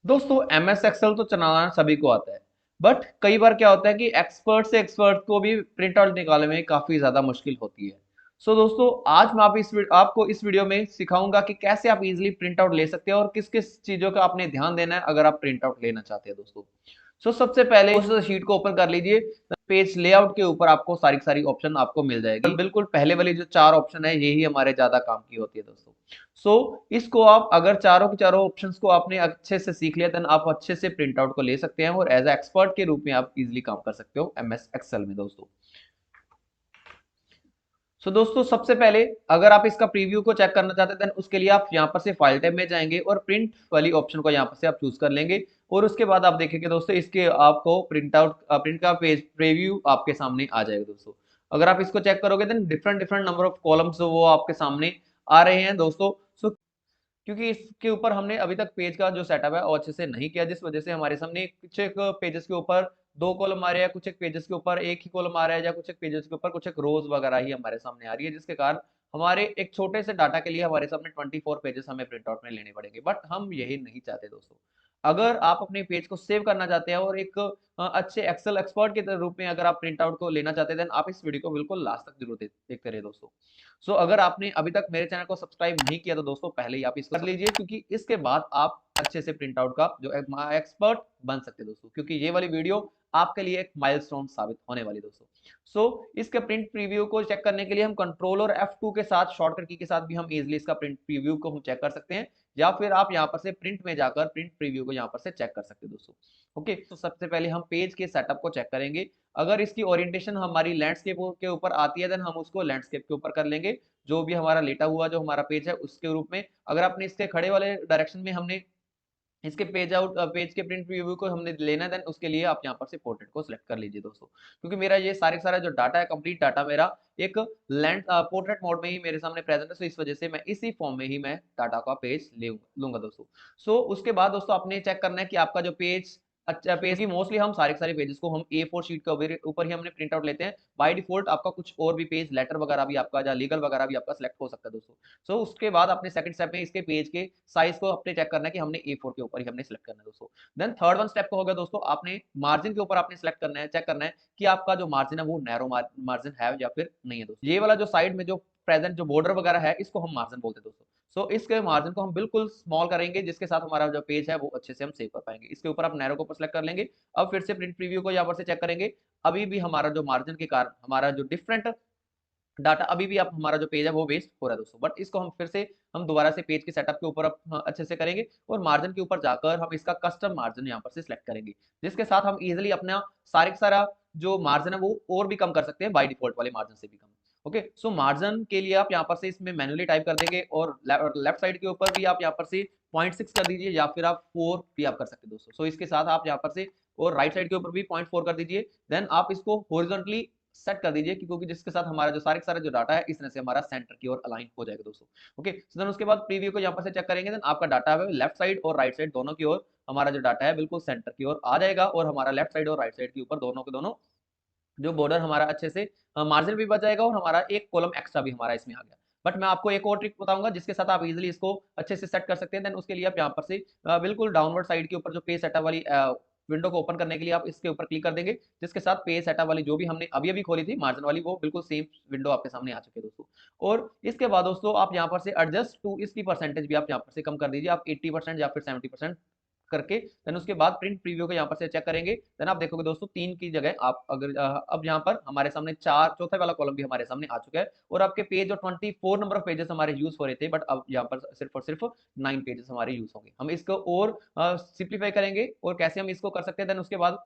दोस्तों MS Excel तो चलाना सभी को आता है। बट कई बार क्या होता है कि एक्सपर्ट से एक्सपर्ट को भी प्रिंट आउट निकालने में काफी ज्यादा मुश्किल होती है। सो दोस्तों आज मैं आपको इस वीडियो में सिखाऊंगा कि कैसे आप इजीली प्रिंट आउट ले सकते हैं और किस किस चीजों का आपने ध्यान देना है अगर आप प्रिंट आउट लेना चाहते हैं दोस्तों। सो सबसे पहले उस शीट को ओपन कर लीजिए। पेज लेआउट के ऊपर आपको सारी सारी ऑप्शन आपको मिल जाएगी। बिल्कुल पहले वाली जो चार ऑप्शन है यही हमारे ज्यादा काम की होती है दोस्तों। सो इसको आप अगर चारों के चारों ऑप्शंस को आपने अच्छे से सीख लिया देन आप अच्छे से प्रिंट आउट को ले सकते हैं और एज ए एक्सपर्ट के रूप में आप इजीली काम कर सकते हो MS एक्सेल में दोस्तों। दोस्तों सबसे पहले अगर आप इसका प्रीव्यू को चेक करना चाहते हैं देन उसके लिए आप यहाँ पर से फाइल टैब में जाएंगे और प्रिंट वाली ऑप्शन को यहाँ पर से आप चूज कर लेंगे। और उसके बाद आप देखेंगे दोस्तों इसके आपको प्रिंट का पेज प्रीव्यू आपके सामने आ जाएगा दोस्तों। अगर आप इसको चेक करोगे then different different number of columns वो आपके सामने आ रहे हैं दोस्तों। क्योंकि इसके ऊपर हमने अभी तक पेज का जो सेटअप है वो अच्छे से नहीं किया, जिस वजह से हमारे सामने कुछ एक पेजेस के ऊपर दो कॉलम आ रहे हैं, कुछ एक पेजेस के ऊपर एक ही कॉलम आ रहा है, या कुछ एक पेजेस के ऊपर कुछ एक रोज वगैरह ही हमारे सामने आ रही है, जिसके कारण हमारे एक छोटे से डाटा के लिए हमारे सामने 24 पेजेस हमें प्रिंट आउट में लेने पड़ेंगे। बट हम यही नहीं चाहते दोस्तों। अगर आप अपने पेज को सेव करना चाहते हैं और एक अच्छे एक्सेल एक्सपर्ट के रूप में अगर आप प्रिंट आउट को लेना चाहते हैं देन आप इस वीडियो को बिल्कुल लास्ट तक जरूर देखते रहे दोस्तों। अगर आपने अभी तक मेरे चैनल को सब्सक्राइब नहीं किया तो दोस्तों पहले ही आप इसको कर लीजिए, क्योंकि इसके बाद आप अच्छे से प्रिंट आउट का जो एक्सपर्ट बन सकते हैं दोस्तों, क्योंकि ये वाली वीडियो आपके लिए एक माइलस्टोन साबित होने वाली दोस्तों। इसके प्रिंट प्रीव्यू को चेक करने के लिए हम कंट्रोल और F2 के साथ शॉर्टकट की के साथ भी हम इजीली इसका प्रिंट प्रीव्यू को हम चेक कर सकते हैं, या फिर आप यहाँ पर से प्रिंट में जाकर प्रिंट प्रीव्यू को यहाँ पर से चेक कर सकते हैं दोस्तों। ओके, तो सबसे पहले हम पेज के सेटअप को चेक करेंगे। अगर इसकी ओरिएंटेशन हमारी लैंडस्केप के ऊपर आती है देन हम उसको लैंडस्केप के ऊपर कर लेंगे, जो भी हमारा लेटा हुआ जो हमारा पेज है उसके रूप में। अगर आपने इसके खड़े वाले डायरेक्शन में हमने इसके पेज के प्रिंट प्रीव्यू को हमने लेना है देन उसके लिए आप यहाँ पर से पोर्ट्रेट को सिलेक्ट कर लीजिए दोस्तों, क्योंकि मेरा ये सारे सारा जो डाटा है कंप्लीट डाटा मेरा एक लैंड पोर्ट्रेट मोड में ही मेरे सामने प्रेजेंट है। इस वजह से मैं इसी फॉर्म में ही मैं डाटा का पेज लूंगा दोस्तों। उसके बाद दोस्तों आपने चेक करना है कि आपका जो पेज अच्छा पेज की मोस्टली हम सारे सारे पेजेस को हम A4 शीट के ऊपर ही हमने प्रिंट आउट लेते हैं। बाय डिफॉल्ट आपका कुछ और भी पेज लेटर वगैरह भी आपका या लीगल वगैरह भी आपका सिलेक्ट हो सकता है दोस्तों। उसके बाद अपने सेकंड स्टेप में इसके पेज के साइज को अपने चेक करना है कि हमने A4 के ऊपर ही हमने सिलेक्ट करना है दोस्तों। देन थर्ड वन स्टेप को हो गया दोस्तों, आपने मार्जिन के ऊपर आपने सिलेक्ट करना है, चेक करना है कि आपका जो मार्जिन है वो नैरो मार्जिन है या फिर नहीं है दोस्तों। ये वाला जो साइड में जो प्रेजेंट जो बॉर्डर वगैरह है इसको हम मार्जिन बोलते हैं दोस्तों। इसके मार्जिन को हम बिल्कुल स्मॉल करेंगे, जिसके साथ हमारा जो पेज है वो अच्छे से हम सेव कर पाएंगे। इसके ऊपर आप नैरो को ऊपर सेलेक्ट कर लेंगे। अब फिर से प्रिंट प्रीव्यू को यहाँ पर से चेक करेंगे। अभी भी हमारा जो मार्जिन के कारण हमारा जो डिफरेंट डाटा अभी भी आप हमारा जो पेज है वो वेस्ट हो रहा है दोस्तों। बट इसको हम फिर से हम दोबारा से पेज के सेटअप के ऊपर अच्छे से करेंगे और मार्जिन के ऊपर जाकर हम इसका कस्टम मार्जिन यहाँ पर से सिलेक्ट करेंगे, जिसके साथ हम इजिली अपना सारा जो मार्जिन है वो और भी कम कर सकते हैं बाय डिफॉल्ट वाले मार्जिन से भी कम। ओके, मार्जिन के लिए आप यहाँ पर से इसमें मैन्युअली टाइप कर देंगे और लेफ्ट साइड के ऊपर भी आप यहाँ पर से 0.6 कर दीजिए या फिर आप 4 भी आप कर सकते हैं दोस्तों। इसके साथ आप यहाँ पर से और राइट साइड के ऊपर भी 0.4 कर दीजिए। देन आप इसको हॉरिजॉन्टली सेट कर दीजिए, क्योंकि जिसके साथ हमारा जो सारा जो डाटा है इस तरह से हमारा सेंटर की ओर अलाइन हो जाएगा दोस्तों। ओके, देन उसके बाद प्रीव्यू को यहाँ पर से चेक करेंगे देन आपका डाटा है लेफ्ट साइड और राइट साइड दोनों की ओर हमारा जो डाटा है बिल्कुल सेंटर की ओर आ जाएगा, और हमारा लेफ्ट साइड और राइट साइड के ऊपर दोनों के दोनों जो बॉर्डर हमारा अच्छे से मार्जिन भी बच जाएगा और हमारा एक कॉलम एक्स्ट्रा भी हमारा इसमें आ गया। बट मैं आपको एक और ट्रिक बताऊंगा जिसके साथ आप इजीली इसको अच्छे से सेट कर सकते हैं। देन उसके लिए आप यहाँ पर से बिल्कुल डाउनवर्ड साइड के ऊपर जो पेज सेटअप वाली विंडो को ओपन करने के लिए आप इसके ऊपर क्लिक कर देंगे, जिसके साथ पेज सेटअप वाली जो भी हमने अभी अभी खोली थी मार्जिन वाली वो बिल्कुल सेम विंडो आपके सामने आ चुकी है दोस्तों। और इसके बाद दोस्तों आप यहाँ पर से एडजस्ट टू इसकी परसेंटेज भी आप यहाँ पर से कम कर दीजिए, आप 80% या फिर 70% करके। देन उसके बाद प्रिंट प्रीव्यू को यहाँ पर से चेक करेंगे। देन आप देखोगे दोस्तों 3 की जगह आप अगर अब यहाँ पर हमारे सामने चार चौथे वाला कॉलम भी हमारे सामने आ चुका है, और आपके पेज जो 24 नंबर ऑफ पेजेस हमारे यूज हो रहे थे बट अब यहाँ पर सिर्फ और सिर्फ 9 पेजेस हमारे यूज होंगे। हम इसको और सिंप्लीफाई करेंगे और कैसे हम इसको कर सकते हैं। देन उसके बाद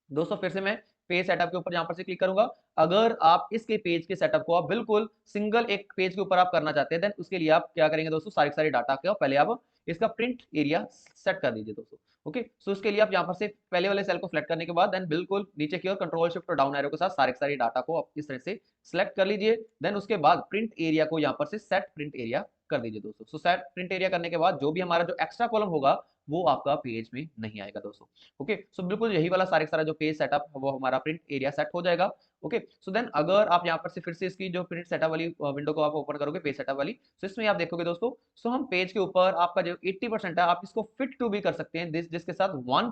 दोस्तों फिर से मैं पेज सेटअप के ऊपर यहाँ पर से क्लिक करूंगा। अगर आप इसके पेज के सेटअप को आप बिल्कुल सिंगल एक पेज के ऊपर आप करना चाहते हैं देन उसके लिए आप क्या करेंगे दोस्तों, सारे डाटा के पहले आप इसका प्रिंट एरिया सेट कर दीजिए दोस्तों। ओके, उसके लिए आप यहाँ पर से पहले वाले सेल को सिलेक्ट करने के बाद देन बिल्कुल नीचे की ओर कंट्रोल शिफ्ट और डाउन एरो के साथ सारे डाटा को आप इस तरह से सिलेक्ट कर लीजिए। देन उसके बाद प्रिंट एरिया को यहाँ पर से सेट प्रिंट एरिया कर दीजिए दोस्तों। सेट प्रिंट एरिया करने के बाद जो भी हमारा जो एक्स्ट्रा कॉलम होगा वो आपका पेज में नहीं आएगा दोस्तों। ओके, बिल्कुल यही वाला सारा जो पेज सेटअप वो हमारा प्रिंट एरिया सेट हो जाएगा। ओके, सो देन अगर आप यहाँ पर से फिर से इसकी जो प्रिंट सेटअप वाली विंडो को आप ओपन करोगे, पेज सेटअप वाली, तो इसमें आप देखोगे दोस्तों, सो हम पेज के ऊपर आपका जो 80% है आप इसको फिट टू भी कर सकते हैं, जिसके साथ वन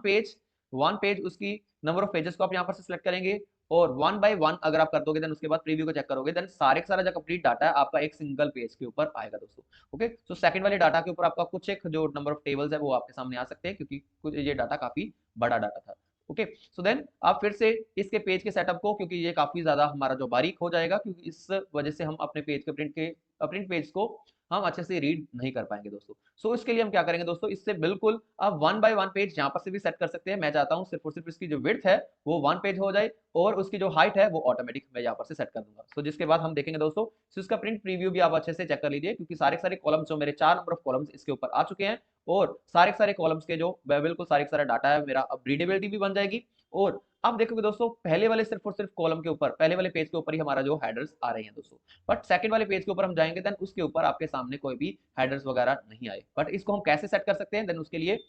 पेज उसकी नंबर ऑफ पेजेस को आप यहाँ पर से सिलेक्ट करेंगे और वन बाय वन अगर आप कर दोगे, देन उसके बाद प्रीव्यू को चेक करोगे, देन सारे का सारा जो कंप्लीट डाटा है आपका एक सिंगल पेज के ऊपर आएगा दोस्तों। ओके, सो सेकंड वाले डाटा के ऊपर आपका कुछ एक जो नंबर ऑफ टेबल्स है वो आपके सामने आ सकते हैं, क्योंकि कुछ ये डाटा काफी बड़ा डाटा था। ओके, सो देन आप फिर से इसके पेज के सेटअप को, क्योंकि ये काफी ज्यादा हमारा जो बारीक हो जाएगा, क्योंकि इस वजह से हम अपने पेज के प्रिंट पेज को हम अच्छे से रीड नहीं कर पाएंगे दोस्तों। सो इसके लिए हम क्या करेंगे दोस्तों, इससे बिल्कुल आप वन बाय वन पेज यहाँ पर से भी सेट कर सकते हैं। मैं चाहता हूँ सिर्फ और सिर्फ इसकी जो विड्थ है वो वन पेज हो जाए और उसकी जो हाइट है वो ऑटोमेटिक मैं यहाँ पर से सेट कर दूंगा। सो जिसके बाद हम देखेंगे दोस्तों, सो इसका प्रिंट प्रीव्यू भी आप अच्छे से चेक कर लीजिए, क्योंकि सारे कॉलम्स जो मेरे 4 नंबर ऑफ कॉलम्स इसके ऊपर आ चुके हैं और सारे कॉलम्स के जो बिल्कुल सारा डाटा है मेरा अब रीडेबिलिटी भी बन जाएगी। और आप देखोगे दोस्तों, पहले वाले सिर्फ और सिर्फ कॉलम के ऊपर, पहले वाले पेज के ऊपर ही हमारा जो हेडर्स आ रहे हैं दोस्तों, बट सेकंड वाले पेज के ऊपर हम जाएंगे, देन उसके ऊपर आपके सामने कोई भी हेडर्स वगैरह नहीं आए। बट इसको हम कैसे सेट कर सकते हैं, देन उसके लिए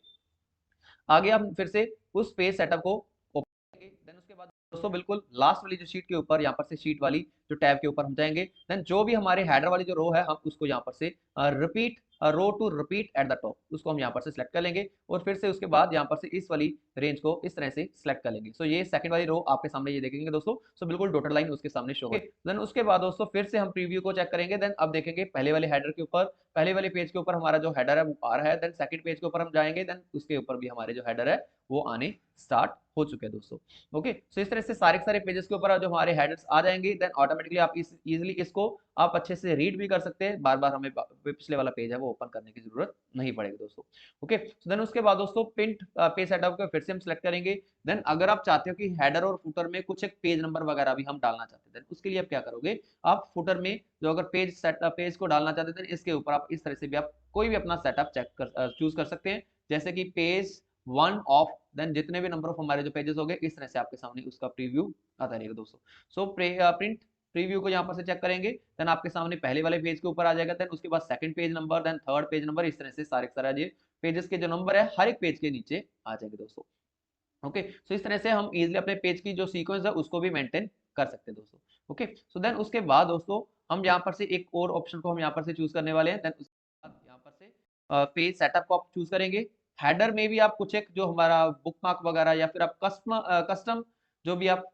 आगे हम फिर से उस पेज सेटअप को ओपन करेंगे। देन उसके बाद दोस्तों बिल्कुल लास्ट वाली जो शीट के ऊपर, यहाँ पर से शीट वाली जो टैब के ऊपर हम जाएंगे, देन जो भी हमारे हेडर वाली जो रो है हम उसको यहाँ पर से repeat row to repeat at the top, उसको हम यहाँ पर से सिलेक्ट कर लेंगे और फिर से उसके बाद यहाँ पर से इस वाली रेंज को इस तरह से सिलेक्ट कर लेंगे। सो ये सेकंड वाली रो आपके सामने ये देखेंगे दोस्तों, सो बिल्कुल डॉटेड लाइन उसके सामने शो है। देन उसके बाद दोस्तों फिर से हम प्रीव्यू को चेक करेंगे, देन अब देखेंगे पहले वाले हेडर के ऊपर, पहले वाले पेज के ऊपर हमारा जो हेडर है वो आ रहा है, देन सेकंड पेज के ऊपर हम जाएंगे, देन उसके ऊपर भी हमारे जो हेडर है वो आने स्टार्ट हो चुके हैं दोस्तों। ओके, सो इस तरह से सारे पेजेस के ऊपर जो हमारे हेडर्स आ जाएंगे, देन ऑटोमेटिकली आप इजीली इसको आप अच्छे से रीड भी कर सकते हैं, बार बार हमें पिछले वाला पेज है वो ओपन करने की जरूरत नहीं पड़ेगी दोस्तों। ओके, सो देन उसके बाद दोस्तों प्रिंट पेज सेटअप को फिर से हम सिलेक्ट करेंगे। देन अगर आप चाहते हो कि हेडर और फुटर में कुछ एक पेज नंबर वगैरह भी हम डालना चाहते हैं, देन उसके लिए आप क्या करोगे, आप फुटर में जो अगर पेज को डालना चाहते हैं, इसके ऊपर आप इस तरह से भी आप कोई भी अपना सेटअप चूज कर सकते हैं, जैसे कि पेज वन ऑफ, देन जितने भी नंबर ऑफ हमारे जो पेजेस हो गए, इस तरह से आपके सामने उसका प्रीव्यू आता रहेगा दोस्तों। सो प्रिंट प्रीव्यू को यहाँ पर से चेक करेंगे, देन आपके सामने पहले वाले पेज के ऊपर आ जाएगा, देन उसके बाद second page number, then third page number, इस तरह से सारे ये पेजेस के जो नंबर है हर एक पेज के नीचे आ जाएंगे दोस्तों। ओके, सो इस तरह से हम इजीली अपने पेज की जो सीक्वेंस है उसको भी मेंटेन कर सकते हैं दोस्तों। ओके, सो देन उसके बाद दोस्तों हम यहाँ पर से एक और ऑप्शन को हम यहाँ पर से चूज करने वाले हैं, देन उसके बाद यहाँ पर से पेज सेटअप को आप चूज करेंगे। हेडर में भी आप कुछ एक जो हमारा बुक मार्क वगैरह या फिर आप कस्टम जो भी आप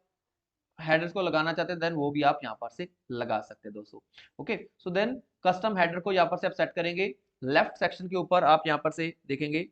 हेडर्स को लगाना चाहते हैं, देन वो भी आप यहाँ पर से लगा सकते हैं दोस्तों। Okay, so then custom header को यहाँ पर से आप सेट करेंगे। लेफ्ट सेक्शन के ऊपर आप यहाँ पर से देखेंगे,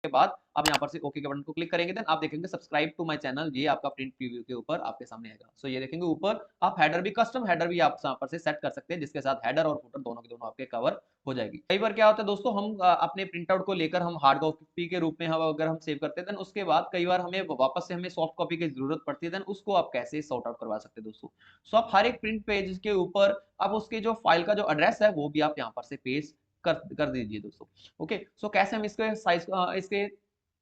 के बाद आप यहाँ पर से ओके के बटन को क्लिक करेंगे, देन आप देखेंगे सब्सक्राइब टू माय चैनल, ये आपका प्रिंट प्रीव्यू के ऊपर आपके सामने आएगा। सो ये देखेंगे ऊपर आप हेडर भी, कस्टम हेडर भी आप यहाँ पर से सेट कर सकते हैं, जिसके साथ हेडर और फुटर दोनों के दोनों आपके कवर हो जाएगी। कई बार क्या होता है दोस्तों, हम अपने प्रिंट आउट को लेकर हम हार्ड कॉपी के रूप में हम अगर हम सेव करते हैं, देन उसके बाद कई बार हमें वापस से हमें सॉफ्ट कॉपी की जरूरत पड़ती है, देन उसको आप कैसे सॉर्ट आउट करवा सकते हैं दोस्तों। सो आप हर एक प्रिंट पेज के ऊपर आप उसके जो फाइल का जो एड्रेस है वो भी आप यहाँ पर से पेस्ट कर दीजिए दोस्तों। ओके, सो कैसे हम इसके साइज इसके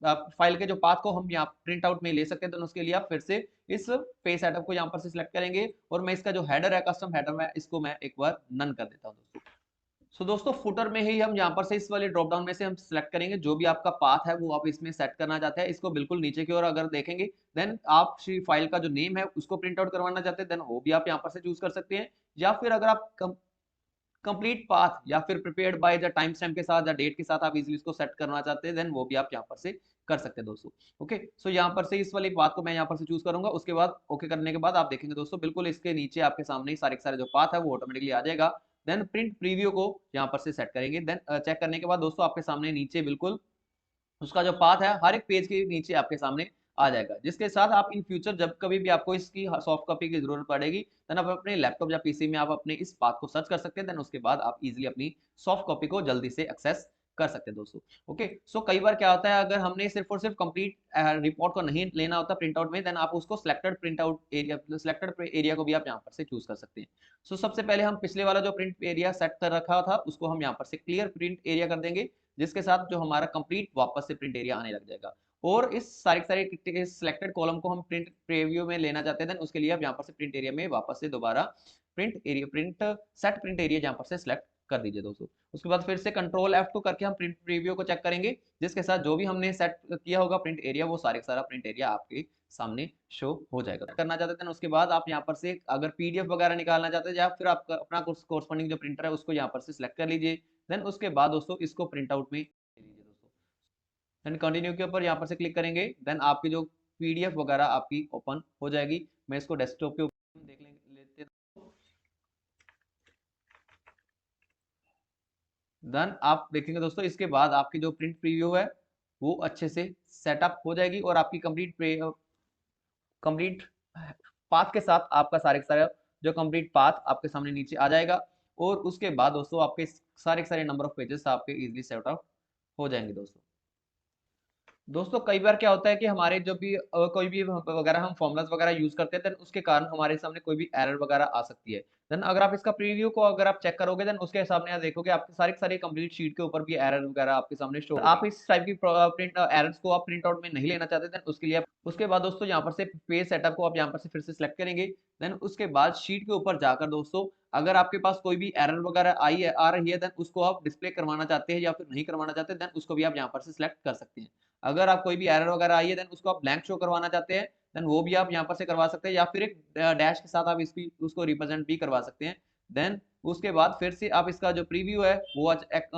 फाइल के जो पाथ को हम यहाँ प्रिंट आउट में ले सकते हैं, तो उसके लिए आप फिर से इस पेज सेटअप को यहाँ पर से सिलेक्ट करेंगे और मैं इसका जो हेडर है कस्टम हेडर में इसको मैं एक बार नन कर देता हूँ दोस्तों। सो दोस्तों फुटर में ही हम यहाँ पर से इस वाले ड्रॉप डाउन में से हम सिलेक्ट करेंगे जो भी आपका पाथ है वो आप इसमें सेट करना चाहते हैं, इसको बिल्कुल नीचे की ओर अगर देखेंगे, देन आप फाइल का जो नेम है उसको प्रिंट आउट करवाना चाहते हैं, देन वो भी आप यहाँ पर से चूज कर सकते हैं, या फिर अगर आप कंप्लीट पाथ या फिर prepared by the time stamp के साथ या डेट के साथ आप इजीली इसको सेट करना चाहते हैं, देन वो भी आप यहाँ पर से कर सकते हैं दोस्तों। ओके, सो यहाँ पर से इस वाली बात को मैं यहाँ पर से चूज करूंगा, उसके बाद ओके करने के बाद आप देखेंगे दोस्तों बिल्कुल इसके नीचे आपके सामने सारे जो पाथ है वो ऑटोमेटिकली आ जाएगा। देन प्रिंट प्रीव्यू को यहाँ पर से सेट करेंगे, देन चेक करने के बाद दोस्तों आपके सामने नीचे बिल्कुल उसका जो पाथ है हर एक पेज के नीचे आपके सामने आ जाएगा, जिसके साथ आप इन फ्यूचर जब कभी भी आपको इसकी सॉफ्ट कॉपी की जरूरत पड़ेगी, देन आप अपने लैपटॉप या पीसी में आप अपने इस पाथ को सर्च कर सकते हैं, देन उसके बाद आप इजीली अपनी सॉफ्ट कॉपी को जल्दी से एक्सेस कर सकते हैं दोस्तों। ओके, सो कई बार क्या होता है अगर हमने सिर्फ और सिर्फ कंप्लीट रिपोर्ट को नहीं लेना होता प्रिंट आउट में, देन आप उसको सिलेक्टेड एरिया को भी आप यहाँ पर से चूज कर सकते हैं। सो सबसे पहले हम पिछले वाला जो प्रिंट एरिया सेट कर रखा था उसको हम यहाँ पर से क्लियर प्रिंट एरिया कर देंगे, जिसके साथ जो हमारा कंप्लीट वापस से प्रिंट एरिया आने लग जाएगा। और इस सारे सिलेक्टेड कॉलम को हम प्रिंट प्रीव्यू में लेना चाहते हैं, देन उसके लिए आप यहाँ पर से प्रिंट एरिया में वापस से दोबारा प्रिंट सेट प्रिंट एरिया यहाँ पर से सिलेक्ट कर दीजिए दोस्तों। उसके बाद फिर से कंट्रोल F2 करके हम प्रिंट प्रीव्यू को चेक करेंगे, जिसके साथ जो भी हमने सेट किया होगा प्रिंट एरिया, वो सारे का सारा प्रिंट एरिया आपके सामने शो हो जाएगा। करना चाहते हैं उसके बाद आप यहाँ पर से अगर पीडीएफ वगैरह निकालना चाहते हैं या फिर आपका अपना कोर्सपॉन्डिंग जो प्रिंटर है उसको यहाँ पर से सिलेक्ट कर लीजिए। देन उसके बाद दोस्तों इसको प्रिंट आउट में ले लीजिए दोस्तों। देन कंटिन्यू के ऊपर यहाँ पर से क्लिक करेंगे। देन आपकी जो पीडीएफ वगैरह आपकी ओपन हो जाएगी। मैं इसको डेस्कटॉप के ऊपर देख लेते। देन आप देखेंगे दोस्तों इसके बाद आपकी जो प्रिंट प्रीव्यू है वो अच्छे से सेटअप हो जाएगी और आपकी कंप्लीट पाथ के साथ आपका सारे के सारे जो कंप्लीट पाथ आपके सामने नीचे आ जाएगा। और उसके बाद दोस्तों आपके सारे के सारे नंबर ऑफ पेजेस आपके इजीली सेट आउट हो जाएंगे दोस्तों। दोस्तों कई बार क्या होता है कि हमारे जब भी कोई भी वगैरह हम फॉर्मुलाज वगैरह यूज करते हैं, देन उसके कारण हमारे सामने कोई भी एरर वगैरह आ सकती है। देन अगर आप इसका प्रीव्यू को अगर आप चेक करोगे, देन उसके सामने आप देखोगे आपके सारे सारे कंप्लीट शीट के ऊपर भी एरर वगैरह आपके सामने शो। आप इस टाइप की प्रिंट एरर्स को आप प्रिंट आउट में नहीं लेना चाहते, देन उसके लिए आप उसके बाद दोस्तों यहाँ पर से पेज सेटअप को आप यहाँ पर से फिर से सिलेक्ट करेंगे। देन उसके बाद शीट के ऊपर जाकर दोस्तों अगर आपके पास कोई भी एरर वगैरह आई है आ रही है, देन उसको आप डिस्प्ले करवाना चाहते हैं या फिर नहीं करवाना चाहते, देन उसको भी आप यहाँ पर से सिलेक्ट कर सकते हैं। अगर आप कोई भी एरर वगैरह आई है, देन उसको आप ब्लैंक शो करवाना चाहते हैं, देन वो भी आप यहाँ पर से करवा सकते हैं या फिर एक डैश के साथ आप इसकी उसको रिप्रेजेंट भी करवा सकते हैं। देन उसके बाद फिर से आप इसका जो प्रीव्यू है वो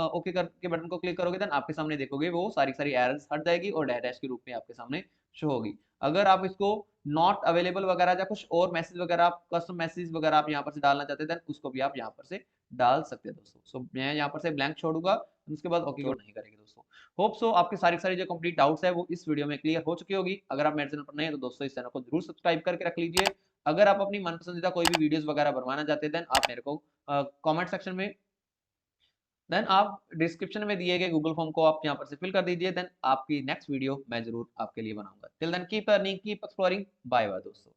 ओके करके बटन को क्लिक करोगे, देन आपके सामने देखोगे वो सारी सारी एरर्स हट जाएगी और डैश के रूप में आपके सामने शो होगी। अगर आप इसको नॉट अवेलेबल वगैरह या कुछ और मैसेज वगैरह आप कस्टम मैसेज वगैरह आप यहाँ पर से डालना चाहते हैं, देन उसको भी आप यहाँ पर से डाल सकते हैं दोस्तों। सो मैं यहाँ पर से ब्लैंक छोड़ूंगा, उसके बाद ओके नहीं करेंगे दोस्तों। होप सो आपके सारी सारी जो कंप्लीट डाउट्स है वो इस वीडियो में क्लियर हो चुकी होगी। अगर आप मेरे चैनल पर नए हैं तो दोस्तों इस चैनल को जरूर सब्सक्राइब करके रख लीजिए। अगर आप अपनी मनपसंदीदा कोई भी वीडियोस वगैरह बनवाना चाहते हैं, देन आप मेरे को कमेंट सेक्शन में, देन आप डिस्क्रिप्शन में दिए गए गूगल फॉर्म को आप यहाँ पर से फिल कर दीजिए। देन आपकी नेक्स्ट वीडियो मैं जरूर आपके लिए बनाऊंगा। Till then keep earning, keep exploring, bye bye दोस्तों।